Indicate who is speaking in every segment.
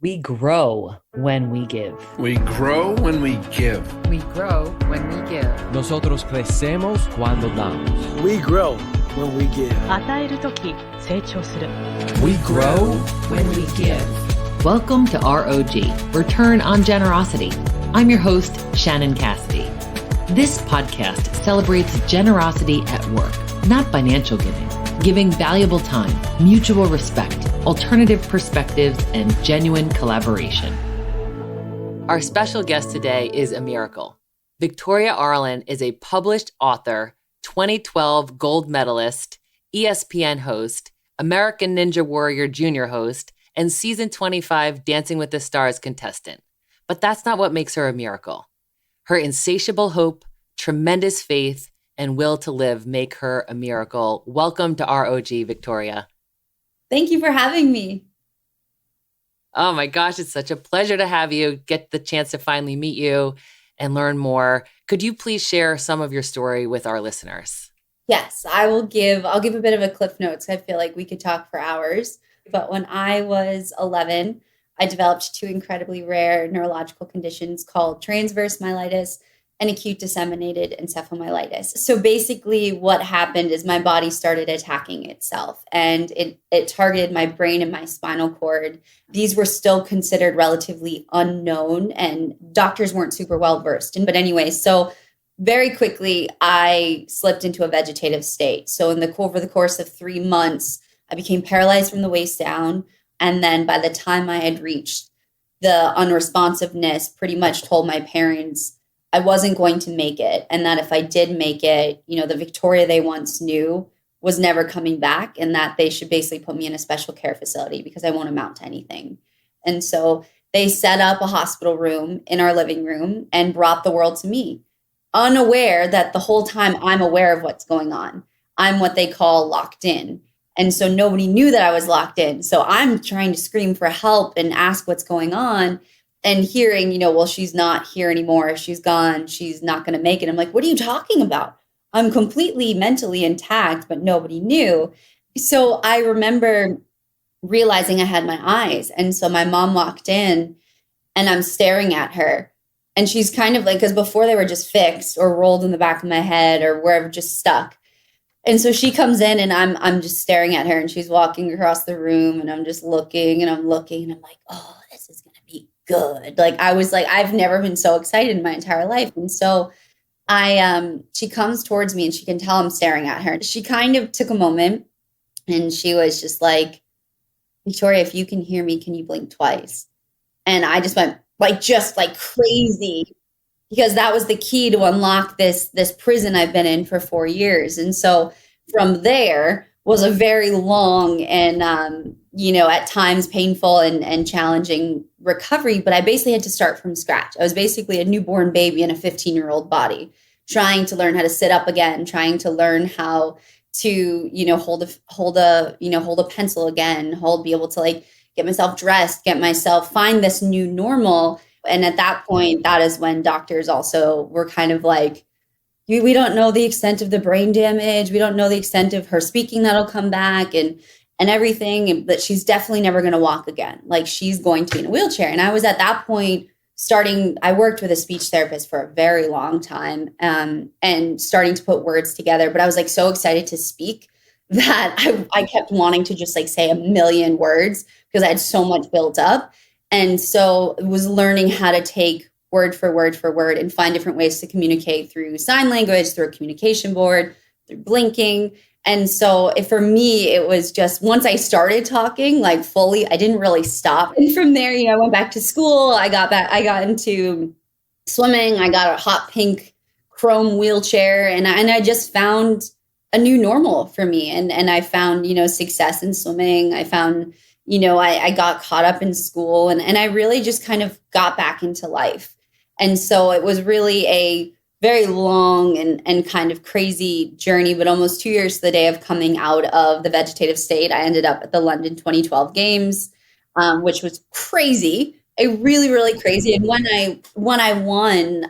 Speaker 1: We grow when we give.
Speaker 2: We grow when we give.
Speaker 3: We grow when we give.
Speaker 4: Nosotros crecemos cuando damos.
Speaker 5: We grow when we give.
Speaker 6: 与えるとき成長する。
Speaker 4: We grow when we give.
Speaker 1: Welcome to ROG, Return on Generosity. I'm your host, Shannon Cassidy. This podcast celebrates generosity at work, not financial giving valuable time, mutual respect, alternative perspectives, and genuine collaboration. Our special guest today is a miracle. Victoria Arlen is a published author, 2012 gold medalist, ESPN host, American Ninja Warrior Junior host, and season 25 Dancing with the Stars contestant. But that's not what makes her a miracle. Her insatiable hope, tremendous faith, and will to live make her a miracle. Welcome to ROG, Victoria.
Speaker 7: Thank you for having me.
Speaker 1: Oh my gosh, it's such a pleasure to have you, get the chance to finally meet you and learn more. Could you please share some of your story with our listeners?
Speaker 7: Yes, I'll give a bit of a cliff notes. I feel like we could talk for hours. But when I was 11, I developed two incredibly rare neurological conditions called Transverse Myelitis and Acute Disseminated Encephalomyelitis. So basically what happened is my body started attacking itself, and it targeted my brain and my spinal cord. These were still considered relatively unknown and doctors weren't super well versed in. But anyway, so very quickly I slipped into a vegetative state. So over the course of 3 months, I became paralyzed from the waist down. And then by the time I had reached the unresponsiveness, pretty much told my parents I wasn't going to make it. And that if I did make it, the Victoria they once knew was never coming back, and that they should basically put me in a special care facility because I won't amount to anything. And so they set up a hospital room in our living room and brought the world to me, unaware that the whole time I'm aware of what's going on. I'm what they call locked in. And so nobody knew that I was locked in. So I'm trying to scream for help and ask what's going on. And hearing, well, she's not here anymore. She's gone. She's not going to make it. I'm like, what are you talking about? I'm completely mentally intact, but nobody knew. So I remember realizing I had my eyes. And so my mom walked in and I'm staring at her. And she's kind of like, because before they were just fixed or rolled in the back of my head or wherever, just stuck. And so she comes in and I'm just staring at her, and she's walking across the room, and I'm just looking and I'm looking and I'm like, oh, this is going to be good. Like I was like, I've never been so excited in my entire life. And so she comes towards me and she can tell I'm staring at her. She kind of took a moment and she was just like, Victoria, if you can hear me, can you blink twice? And I just went just like crazy, because that was the key to unlock this prison I've been in for 4 years. And so from there was a very long and, at times painful and challenging recovery. But I basically had to start from scratch. I was basically a newborn baby in a 15-year-old body, trying to learn how to sit up again, trying to learn how to, hold a pencil again, be able to get myself dressed, find this new normal. And at that point, that is when doctors also were kind of like, we don't know the extent of the brain damage. We don't know the extent of her speaking that'll come back and everything. But she's definitely never going to walk again. Like she's going to be in a wheelchair. And I was at that point I worked with a speech therapist for a very long time and starting to put words together. But I was so excited to speak that I kept wanting to just say a million words because I had so much built up. And so it was learning how to take word for word for word and find different ways to communicate through sign language, through a communication board, through blinking. And so for me, it was just once I started talking fully, I didn't really stop. And from there, I went back to school. I got into swimming. I got a hot pink chrome wheelchair, and I just found a new normal for me. And I found, success in swimming. I found, I got caught up in school and I really just kind of got back into life. And so it was really a very long and kind of crazy journey, but almost 2 years to the day of coming out of the vegetative state, I ended up at the London 2012 Games, which was crazy. Really, really crazy. And when I won,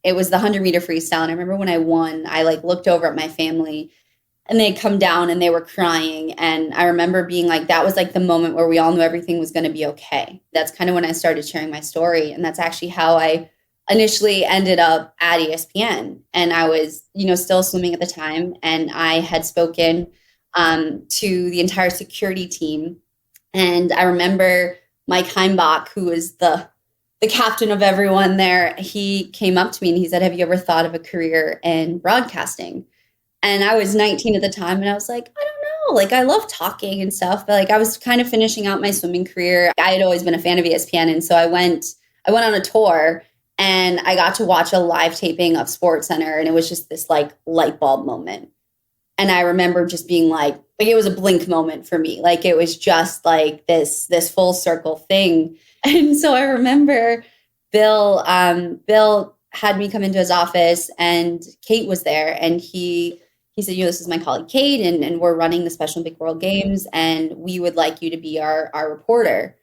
Speaker 7: it was the 100-meter freestyle. And I remember when I won, I looked over at my family And they'd come down and they were crying. And I remember being like, that was like the moment where we all knew everything was going to be okay. That's kind of when I started sharing my story. And that's actually how I initially ended up at ESPN. And I was, still swimming at the time. And I had spoken to the entire security team. And I remember Mike Heimbach, who was the captain of everyone there, he came up to me and he said, have you ever thought of a career in broadcasting? And I was 19 at the time, and I was like, I don't know. Like, I love talking and stuff, but like, I was kind of finishing out my swimming career. I had always been a fan of ESPN, and so I went on a tour, and I got to watch a live taping of SportsCenter, and it was just this like light bulb moment. And I remember just being like it was a blink moment for me. Like, it was just like this full circle thing. And so I remember Bill had me come into his office, and Kate was there, and he said, this is my colleague Kate, and we're running the Special Olympic World Games, and we would like you to be our reporter.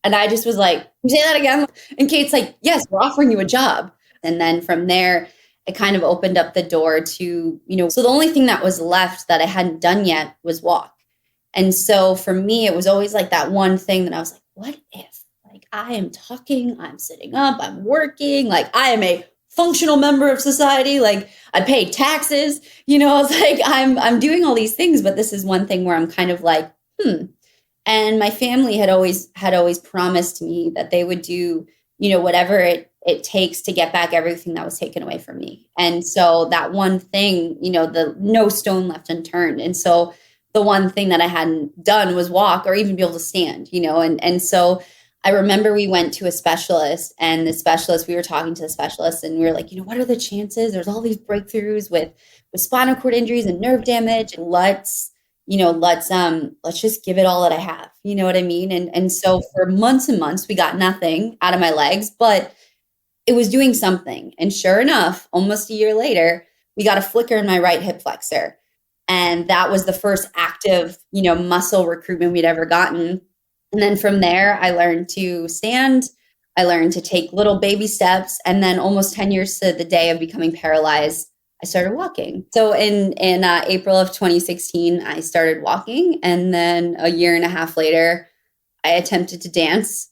Speaker 7: And I just was like, say that again. And Kate's like, yes, we're offering you a job. And then from there, it kind of opened up the door to, so the only thing that was left that I hadn't done yet was walk. And so for me, it was always like that one thing that I was like, what if, like, I am talking, I'm sitting up, I'm working, like, I am a functional member of society, like, I pay taxes, I was like, I'm doing all these things, but this is one thing where I'm kind of like, And my family had always promised me that they would do, whatever it takes to get back everything that was taken away from me. And so that one thing, the no stone left unturned. And so the one thing that I hadn't done was walk or even be able to stand, and so I remember we went to a specialist, and we were talking to the specialist, and we were like, what are the chances? There's all these breakthroughs with spinal cord injuries and nerve damage. And let's just give it all that I have. You know what I mean? And so for months and months, we got nothing out of my legs, but it was doing something. And sure enough, almost a year later, we got a flicker in my right hip flexor. And that was the first active, muscle recruitment we'd ever gotten. And then from there, I learned to stand. I learned to take little baby steps. And then almost 10 years to the day of becoming paralyzed, I started walking. So in April of 2016, I started walking. And then a year and a half later, I attempted to dance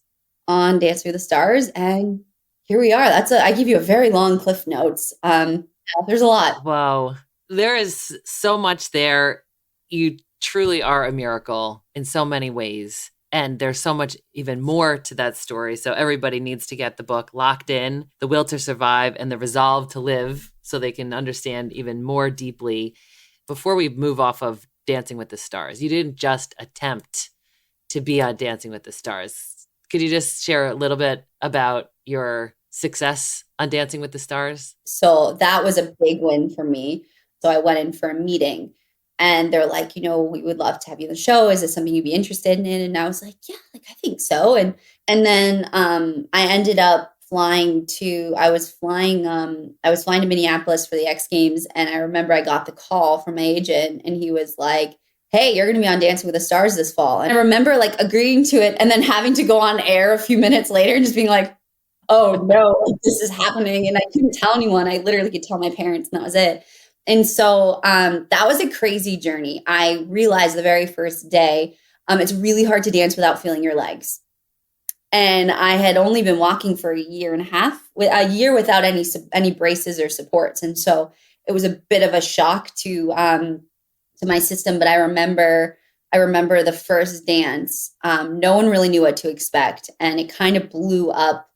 Speaker 7: on Dance with the Stars. And here we are. I give you a very long cliff notes. There's a lot.
Speaker 1: Wow. There is so much there. You truly are a miracle in so many ways. And there's so much even more to that story. So everybody needs to get the book Locked In, The Will to Survive and the Resolve to Live, so they can understand even more deeply. Before we move off of Dancing with the Stars, you didn't just attempt to be on Dancing with the Stars. Could you just share a little bit about your success on Dancing with the Stars?
Speaker 7: So that was a big win for me. So I went in for a meeting. And they're like, we would love to have you on the show. Is this something you'd be interested in? And I was like, yeah, like, I think so. And then I ended up flying to Minneapolis for the X Games. And I remember I got the call from my agent, and he was like, hey, you're going to be on Dancing with the Stars this fall. And I remember like agreeing to it and then having to go on air a few minutes later and just being like, oh no, this is happening. And I couldn't tell anyone. I literally could tell my parents, and that was it. And so that was a crazy journey. I realized the very first day, it's really hard to dance without feeling your legs. And I had only been walking for a year and a half, a year without any braces or supports. And so it was a bit of a shock to my system. But I remember the first dance. No one really knew what to expect. And it kind of blew up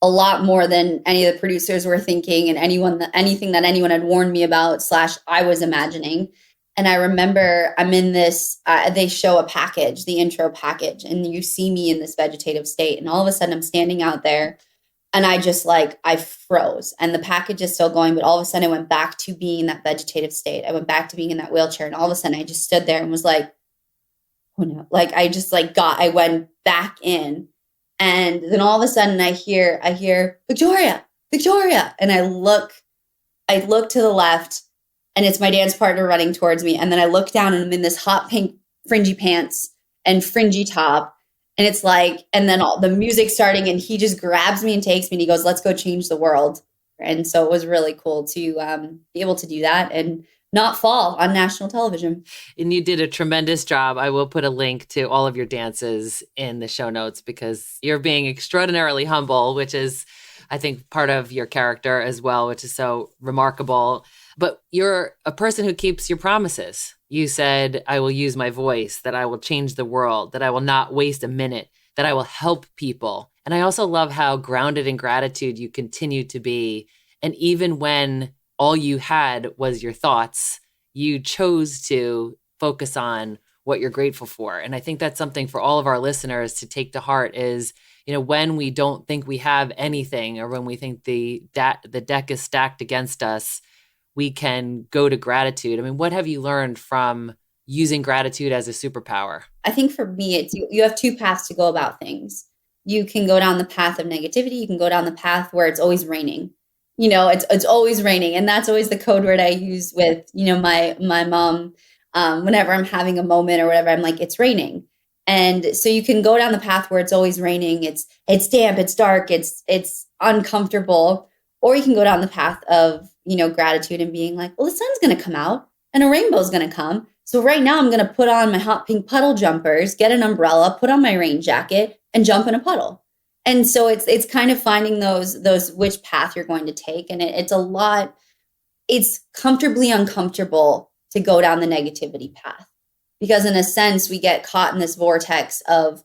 Speaker 7: a lot more than any of the producers were thinking, and anything that anyone had warned me about / I was imagining. And I remember I'm in this, they show a package, the intro package, and you see me in this vegetative state. And all of a sudden I'm standing out there, and I froze, and the package is still going. But all of a sudden I went back to being in that vegetative state. I went back to being in that wheelchair. And all of a sudden I just stood there and was like, oh no, like I went back in. And then all of a sudden I hear Victoria. And I look to the left, and it's my dance partner running towards me. And then I look down, and I'm in this hot pink fringy pants and fringy top. And it's like, and then all the music starting, and he just grabs me and takes me, and he goes, let's go change the world. And so it was really cool to be able to do that. And not fall on national television.
Speaker 1: And you did a tremendous job. I will put a link to all of your dances in the show notes because you're being extraordinarily humble, which is, I think, part of your character as well, which is so remarkable. But you're a person who keeps your promises. You said, I will use my voice, that I will change the world, that I will not waste a minute, that I will help people. And I also love how grounded in gratitude you continue to be. And even when all you had was your thoughts, you chose to focus on what you're grateful for. And I think that's something for all of our listeners to take to heart is, when we don't think we have anything or when we think the deck is stacked against us, we can go to gratitude. I mean, what have you learned from using gratitude as a superpower?
Speaker 7: I think for me, it's you have two paths to go about things. You can go down the path of negativity. You can go down the path where it's always raining. It's always raining. And that's always the code word I use with, my mom. Whenever I'm having a moment or whatever, I'm like, it's raining. And so you can go down the path where it's always raining. It's damp, it's dark, it's uncomfortable. Or you can go down the path of, gratitude and being like, well, the sun's going to come out and a rainbow's going to come. So right now I'm going to put on my hot pink puddle jumpers, get an umbrella, put on my rain jacket and jump in a puddle. And so it's kind of finding those which path you're going to take. And it's comfortably uncomfortable to go down the negativity path because in a sense we get caught in this vortex of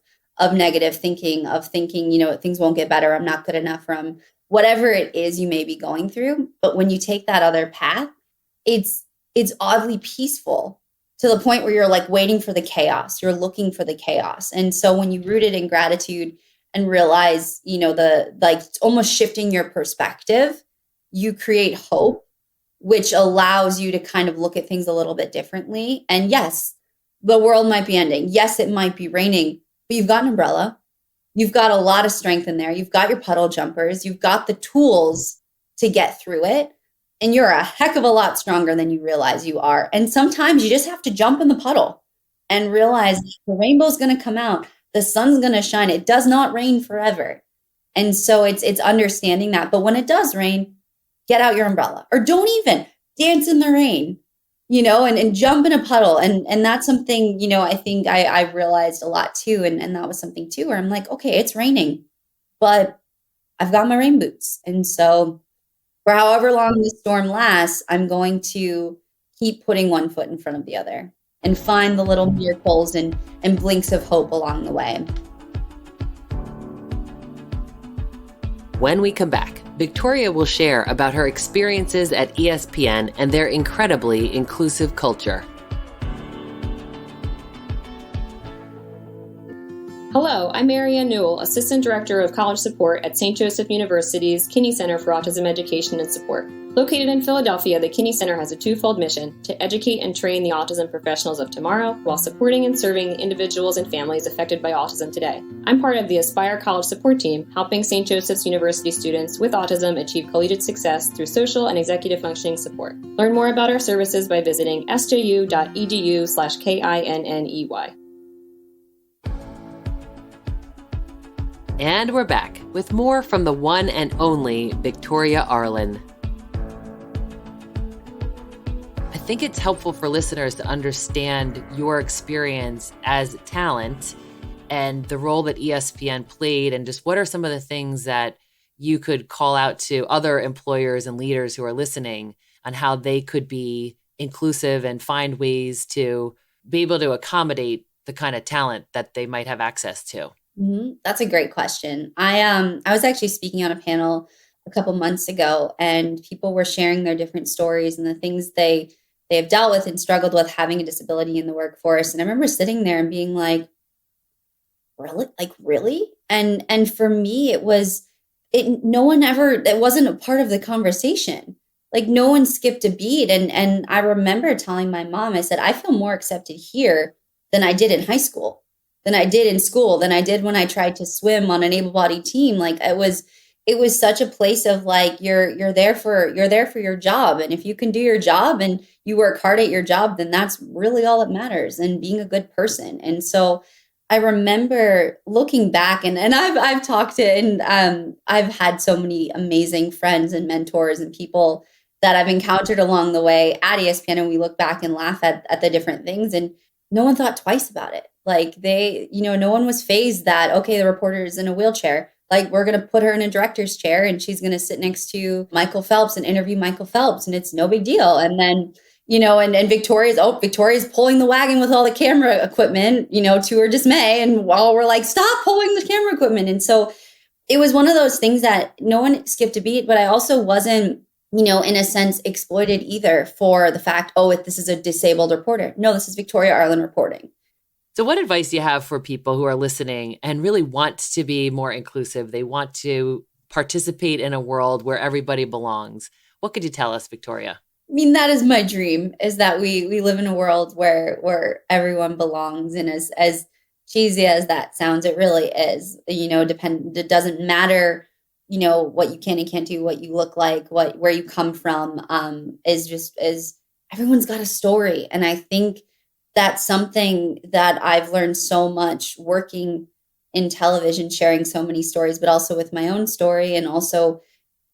Speaker 7: negative thinking, things won't get better. I'm not good enough from whatever it is you may be going through. But when you take that other path, it's oddly peaceful to the point where you're like waiting for the chaos. You're looking for the chaos. And so when you root it in gratitude and realize, almost shifting your perspective, you create hope, which allows you to kind of look at things a little bit differently. And yes, the world might be ending. Yes, it might be raining, but you've got an umbrella. You've got a lot of strength in there. You've got your puddle jumpers. You've got the tools to get through it. And you're a heck of a lot stronger than you realize you are. And sometimes you just have to jump in the puddle and realize the rainbow's going to come out. The sun's going to shine. It does not rain forever. And so it's understanding that. But when it does rain, get out your umbrella or don't even dance in the rain, and jump in a puddle. And that's something, I think I realized a lot too. And that was something too, where I'm like, okay, it's raining, but I've got my rain boots. And so for however long the storm lasts, I'm going to keep putting one foot in front of the other and find the little miracles and blinks of hope along the way.
Speaker 1: When we come back, Victoria will share about her experiences at ESPN and their incredibly inclusive culture.
Speaker 8: Hello, I'm Marianne Newell, Assistant Director of College Support at St. Joseph University's Kinney Center for Autism Education and Support. Located in Philadelphia, the Kinney Center has a twofold mission: to educate and train the autism professionals of tomorrow while supporting and serving individuals and families affected by autism today. I'm part of the Aspire College Support Team, helping St. Joseph's University students with autism achieve collegiate success through social and executive functioning support. Learn more about our services by visiting sju.edu/KINNEY.
Speaker 1: And we're back with more from the one and only Victoria Arlen. I think it's helpful for listeners to understand your experience as talent and the role that ESPN played, and just what are some of the things that you could call out to other employers and leaders who are listening on how they could be inclusive and find ways to be able to accommodate the kind of talent that they might have access to.
Speaker 7: Mm-hmm. That's a great question. I was actually speaking on a panel a couple months ago, and people were sharing their different stories and the things they have dealt with and struggled with having a disability in the workforce. And I remember sitting there and being like, really? Like, really? And for me, it wasn't a part of the conversation. Like, no one skipped a beat. And I remember telling my mom, I said, I feel more accepted here than I did in high school, than I did in school, than I did when I tried to swim on an able-bodied team. Like, it was such a place of like, you're there for your job. And if you can do your job and you work hard at your job, then that's really all that matters, and being a good person. And so I remember looking back, and I've talked to, and I've had so many amazing friends and mentors and people that I've encountered along the way at ESPN, and we look back and laugh at the different things, and no one thought twice about it. Like no one was fazed that, okay, the reporter is in a wheelchair. Like, we're going to put her in a director's chair and she's going to sit next to Michael Phelps and interview Michael Phelps, and it's no big deal. And then, and Victoria's pulling the wagon with all the camera equipment, to her dismay. And while we're like, stop pulling the camera equipment. And so it was one of those things that no one skipped a beat, but I also wasn't, in a sense, exploited either for the fact, this is a disabled reporter. No, this is Victoria Arlen reporting.
Speaker 1: So what advice do you have for people who are listening and really want to be more inclusive? They want to participate in a world where everybody belongs. What could you tell us, Victoria?
Speaker 7: I mean, that is my dream, is that we live in a world where everyone belongs. And as cheesy as that sounds, it really is. It doesn't matter, what you can and can't do, what you look like, where you come from, is everyone's got a story. And I think that's something that I've learned so much working in television, sharing so many stories, but also with my own story, and also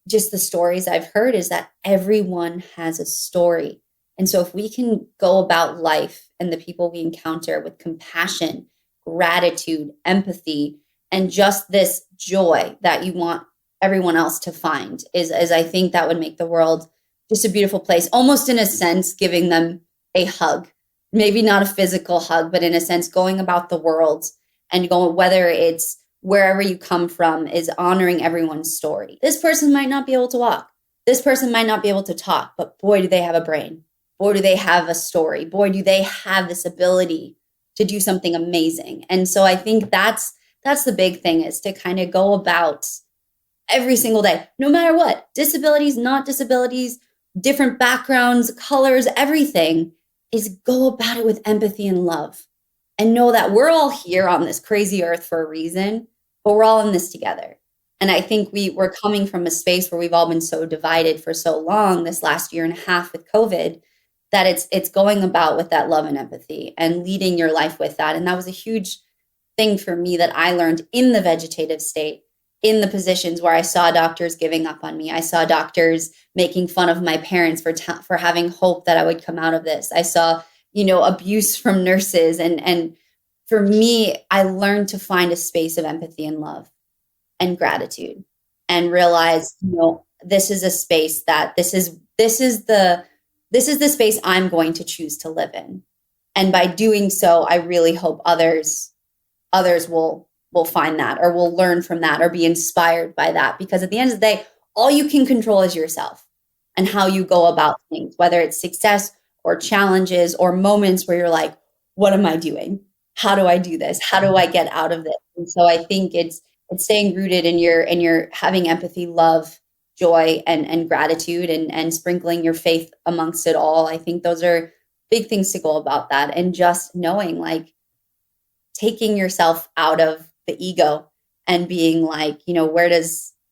Speaker 7: just the stories I've heard, is that everyone has a story. And so if we can go about life and the people we encounter with compassion, gratitude, empathy, and just this joy that you want everyone else to find, is I think that would make the world just a beautiful place, almost in a sense, giving them a hug. Maybe not a physical hug, but in a sense, going about the world and going, whether it's wherever you come from, is honoring everyone's story. This person might not be able to walk. This person might not be able to talk, but boy, do they have a brain. Boy, do they have a story. Boy, do they have this ability to do something amazing. And so I think that's the big thing, is to kind of go about every single day, no matter what, disabilities, not disabilities, different backgrounds, colors, everything, is go about it with empathy and love, and know that we're all here on this crazy earth for a reason, but we're all in this together. And I think we're coming from a space where we've all been so divided for so long, this last year and a half with COVID, that it's going about with that love and empathy and leading your life with that. And that was a huge thing for me that I learned in the vegetative state, in the positions where I saw doctors giving up on me. I saw doctors making fun of my parents for having hope that I would come out of this. I saw, abuse from nurses. And for me, I learned to find a space of empathy and love and gratitude, and realize, this is a space that this is the space I'm going to choose to live in. And by doing so, I really hope others will find that, or will learn from that, or be inspired by that. Because at the end of the day, all you can control is yourself and how you go about things, whether it's success or challenges or moments where you're like, what am I doing? How do I do this? How do I get out of this? And so I think it's staying rooted in your having empathy, love, joy, and gratitude, and sprinkling your faith amongst it all. I think those are big things to go about that. And just knowing, like, taking yourself out of the ego and being like,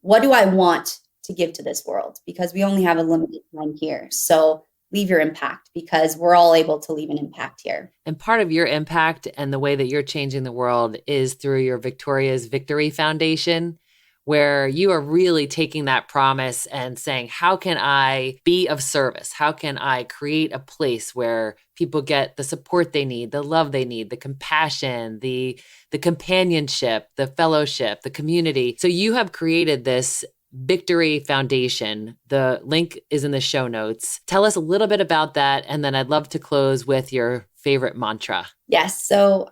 Speaker 7: what do I want to give to this world? Because we only have a limited time here. So leave your impact, because we're all able to leave an impact here.
Speaker 1: And part of your impact and the way that you're changing the world is through your Victoria's Victory Foundation, where you are really taking that promise and saying, how can I be of service? How can I create a place where people get the support they need, the love they need, the compassion, the companionship, the fellowship, the community? So you have created this Victory Foundation. The link is in the show notes. Tell us a little bit about that. And then I'd love to close with your favorite mantra.
Speaker 7: Yes. So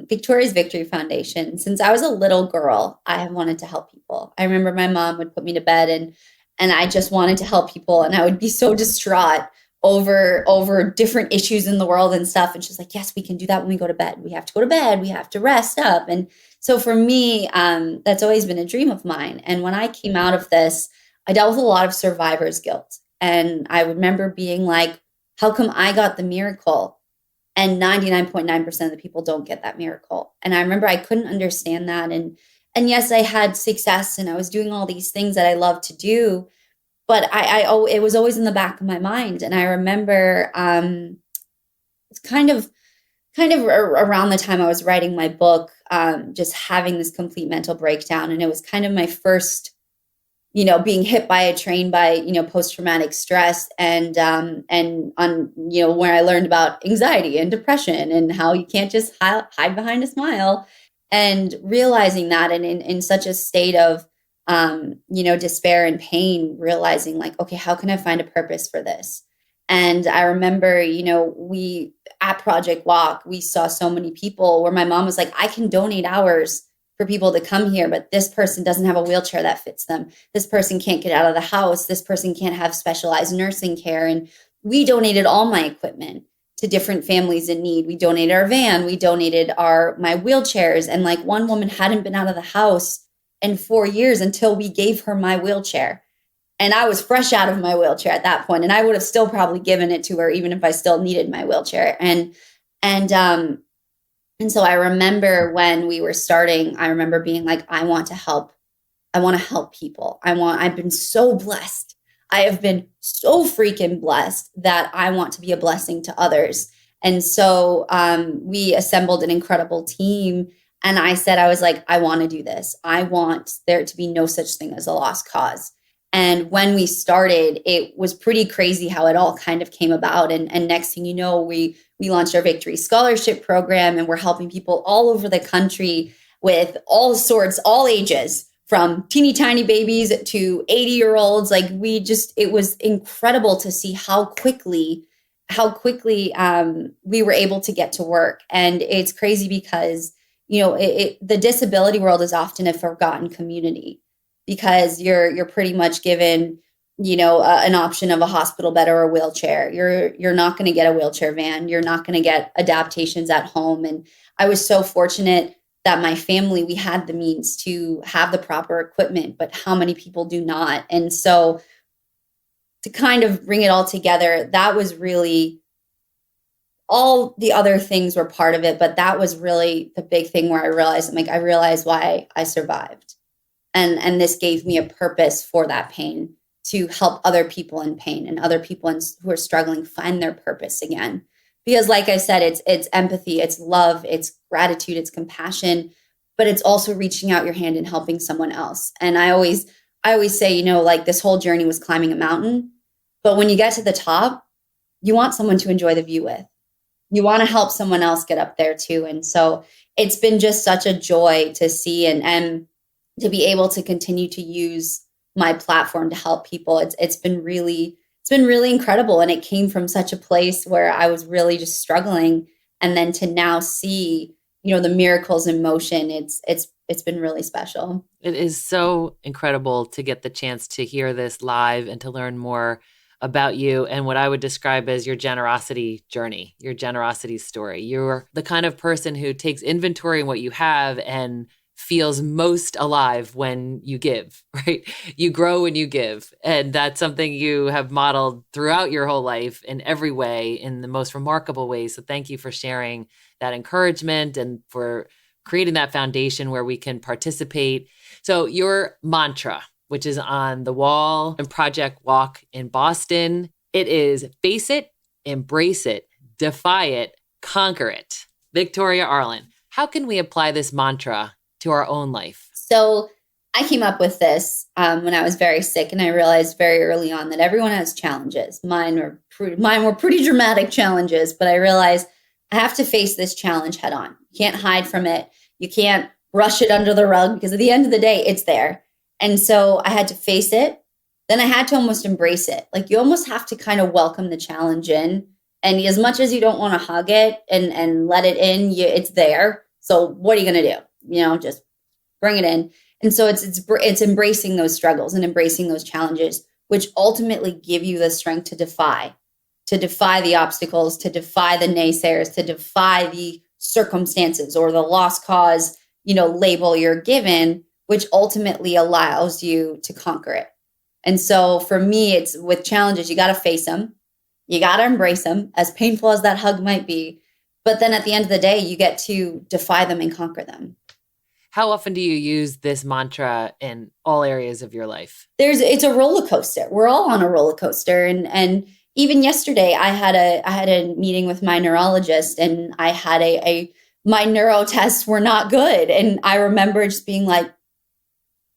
Speaker 7: Victoria's Victory Foundation, since I was a little girl, I have wanted to help people. I remember my mom would put me to bed and I just wanted to help people. And I would be so distraught over different issues in the world and stuff. And she's like, yes, we can do that when we go to bed. We have to go to bed. We have to rest up. And so for me, that's always been a dream of mine. And when I came out of this, I dealt with a lot of survivor's guilt. And I remember being like, how come I got the miracle and 99.9% of the people don't get that miracle? And I remember I couldn't understand that. And yes, I had success and I was doing all these things that I love to do, but it was always in the back of my mind. And I remember it's kind of around the time I was writing my book, just having this complete mental breakdown. And it was kind of my first being hit by a train by, post-traumatic stress and on, where I learned about anxiety and depression and how you can't just hide behind a smile, and realizing that, and in such a state of, despair and pain, realizing like, okay, how can I find a purpose for this? And I remember, we at Project Walk, we saw so many people where my mom was like, I can donate hours for people to come here, but this person doesn't have a wheelchair that fits them. This person can't get out of the house. This person can't have specialized nursing care. And we donated all my equipment to different families in need. We donated our van. We donated my wheelchairs. And like one woman hadn't been out of the house in 4 years until we gave her my wheelchair. And I was fresh out of my wheelchair at that point, and I would have still probably given it to her, even if I still needed my wheelchair. And so I remember when we were starting, I remember being like, I want to help people. I've been so blessed. I have been so freaking blessed that I want to be a blessing to others. And so we assembled an incredible team. And I was like, I want to do this. I want there to be no such thing as a lost cause. And when we started, it was pretty crazy how it all kind of came about. And next thing you know, we launched our Victory Scholarship Program, and we're helping people all over the country with all sorts, all ages, from teeny tiny babies to 80-year-olds. Like it was incredible to see how quickly we were able to get to work. And it's crazy because, the disability world is often a forgotten community, because you're pretty much given, an option of a hospital bed or a wheelchair. You're not going to get a wheelchair van. You're not going to get adaptations at home. And I was so fortunate that my family, we had the means to have the proper equipment, but how many people do not? And so to kind of bring it all together, that was really, all the other things were part of it, but that was really the big thing where I realized why I survived. And this gave me a purpose for that pain, to help other people in pain and other people who are struggling find their purpose again. Because like I said, it's empathy, it's love, it's gratitude, it's compassion, but it's also reaching out your hand and helping someone else. And I always say, like this whole journey was climbing a mountain, but when you get to the top, you want someone to enjoy the view with. You want to help someone else get up there too. And so it's been just such a joy to see and to be able to continue to use my platform to help people. It's been really incredible. And it came from such a place where I was really just struggling. And then to now see, the miracles in motion, it's been really special.
Speaker 1: It is so incredible to get the chance to hear this live and to learn more about you and what I would describe as your generosity journey, your generosity story. You're the kind of person who takes inventory of what you have and feels most alive when you give, right? You grow when you give. And that's something you have modeled throughout your whole life in every way, in the most remarkable ways. So thank you for sharing that encouragement and for creating that foundation where we can participate. So your mantra, which is on the wall in Project Walk in Boston, it is face it, embrace it, defy it, conquer it. Victoria Arlen, how can we apply this mantra to our own life?
Speaker 7: So I came up with this when I was very sick, and I realized very early on that everyone has challenges. Mine were pretty dramatic challenges, but I realized I have to face this challenge head on. You can't hide from it. You can't brush it under the rug, because at the end of the day, it's there. And so I had to face it. Then I had to almost embrace it. Like you almost have to kind of welcome the challenge in. And as much as you don't want to hug it and let it in, it's there. So what are you going to do? Just bring it in. And so it's embracing those struggles and embracing those challenges, which ultimately give you the strength to defy the obstacles, to defy the naysayers, to defy the circumstances or the lost cause, label you're given, which ultimately allows you to conquer it. And so for me, it's with challenges, you got to face them. You got to embrace them, as painful as that hug might be. But then at the end of the day, you get to defy them and conquer them.
Speaker 1: How often do you use this mantra in all areas of your life?
Speaker 7: It's a roller coaster. We're all on a roller coaster. And even yesterday, I had a meeting with my neurologist, and I had my neuro tests were not good. And I remember just being like,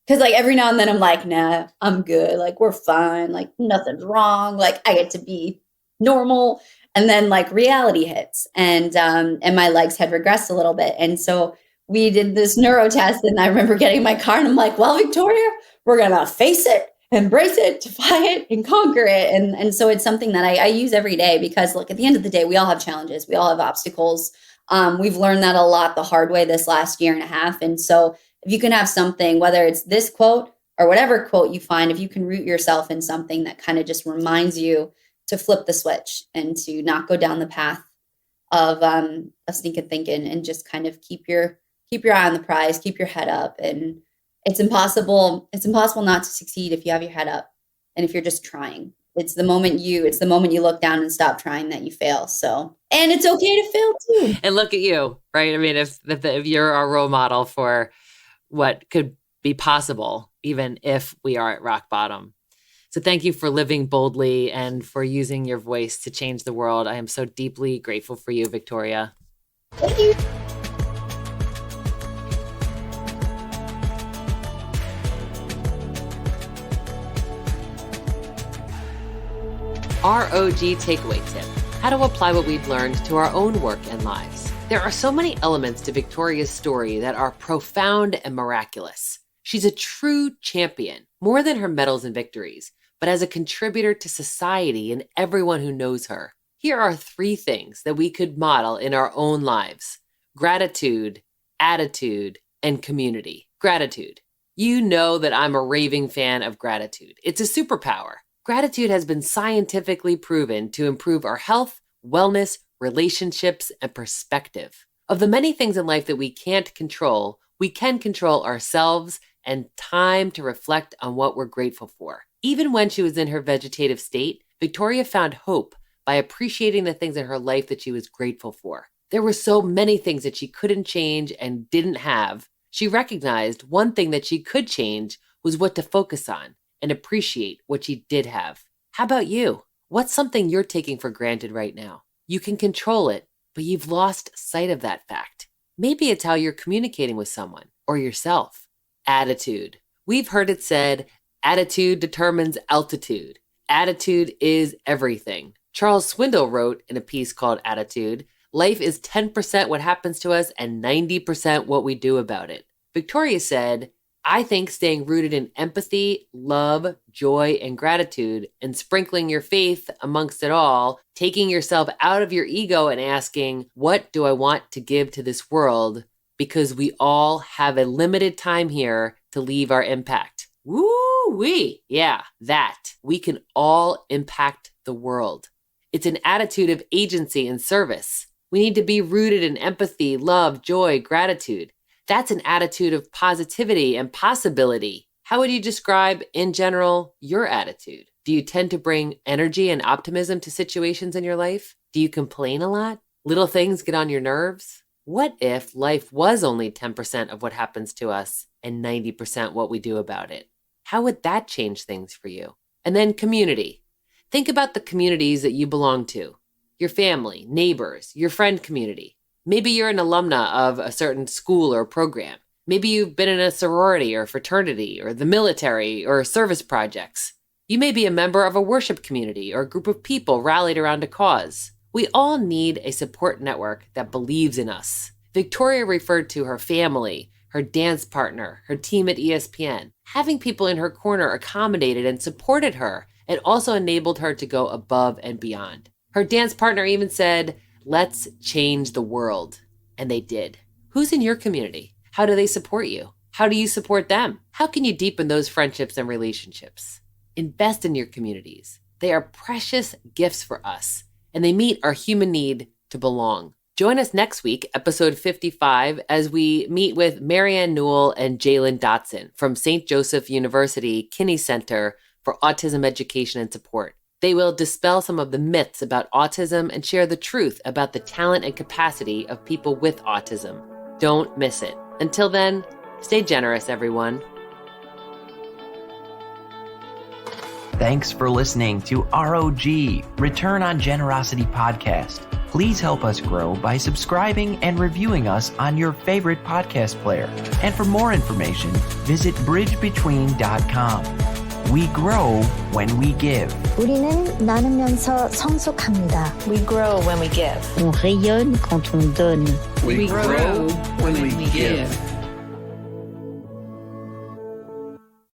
Speaker 7: Because like every now and then I'm like, nah, I'm good. Like we're fine. Like nothing's wrong. Like I get to be normal. And then like reality hits and my legs had regressed a little bit. And so we did this neuro test and I remember getting in my car and I'm like, well, Victoria, we're going to face it, embrace it, defy it, and conquer it. And so it's something that I use every day because look, at the end of the day, we all have challenges. We all have obstacles. We've learned that a lot the hard way this last year and a half. And so if you can have something, whether it's this quote or whatever quote you find, if you can root yourself in something that kind of just reminds you to flip the switch and to not go down the path of stinking thinking and just kind of keep your eye on the prize, keep your head up. And it's impossible not to succeed if you have your head up and if you're just trying. It's the moment you look down and stop trying that you fail. So, and it's okay to fail too.
Speaker 1: And look at you, right? I mean, if you're our role model for what could be possible, even if we are at rock bottom. So thank you for living boldly and for using your voice to change the world. I am so deeply grateful for you, Victoria.
Speaker 7: Thank you.
Speaker 1: ROG takeaway tip: how to apply what we've learned to our own work and lives. There are so many elements to Victoria's story that are profound and miraculous. She's a true champion, more than her medals and victories, but as a contributor to society and everyone who knows her. Here are 3 things that we could model in our own lives: gratitude, attitude, and community. Gratitude. You know that I'm a raving fan of gratitude. It's a superpower. Gratitude has been scientifically proven to improve our health, wellness, relationships, and perspective. Of the many things in life that we can't control, we can control ourselves and time to reflect on what we're grateful for. Even when she was in her vegetative state, Victoria found hope by appreciating the things in her life that she was grateful for. There were so many things that she couldn't change and didn't have. She recognized one thing that she could change was what to focus on and appreciate what she did have. How about you? What's something you're taking for granted right now? You can control it, but you've lost sight of that fact. Maybe it's how you're communicating with someone or yourself. Attitude. We've heard it said, attitude determines altitude. Attitude is everything. Charles Swindoll wrote in a piece called Attitude, life is 10% what happens to us and 90% what we do about it. Victoria said, I think staying rooted in empathy, love, joy, and gratitude, and sprinkling your faith amongst it all, taking yourself out of your ego and asking, what do I want to give to this world? Because we all have a limited time here to leave our impact. Woo-wee! Yeah, that. We can all impact the world. It's an attitude of agency and service. We need to be rooted in empathy, love, joy, gratitude. That's an attitude of positivity and possibility. How would you describe, in general, your attitude? Do you tend to bring energy and optimism to situations in your life? Do you complain a lot? Little things get on your nerves? What if life was only 10% of what happens to us and 90% what we do about it? How would that change things for you? And then community. Think about the communities that you belong to. Your family, neighbors, your friend community. Maybe you're an alumna of a certain school or program. Maybe you've been in a sorority or fraternity or the military or service projects. You may be a member of a worship community or a group of people rallied around a cause. We all need a support network that believes in us. Victoria referred to her family, her dance partner, her team at ESPN. Having people in her corner accommodated and supported her and also enabled her to go above and beyond. Her dance partner even said, let's change the world. And they did. Who's in your community? How do they support you? How do you support them? How can you deepen those friendships and relationships? Invest in your communities. They are precious gifts for us, and they meet our human need to belong. Join us next week, episode 55, as we meet with Marianne Newell and Jalen Dotson from St. Joseph University Kinney Center for Autism Education and Support. They will dispel some of the myths about autism and share the truth about the talent and capacity of people with autism. Don't miss it. Until then, stay generous, everyone.
Speaker 9: Thanks for listening to ROG, Return on Generosity Podcast. Please help us grow by subscribing and reviewing us on your favorite podcast player. And for more information, visit bridgebetween.com. We grow when we give.
Speaker 10: 우리는 나누면서 성숙합니다.
Speaker 6: We grow when we give.
Speaker 11: On rayonne quand on donne.
Speaker 2: We grow when we give.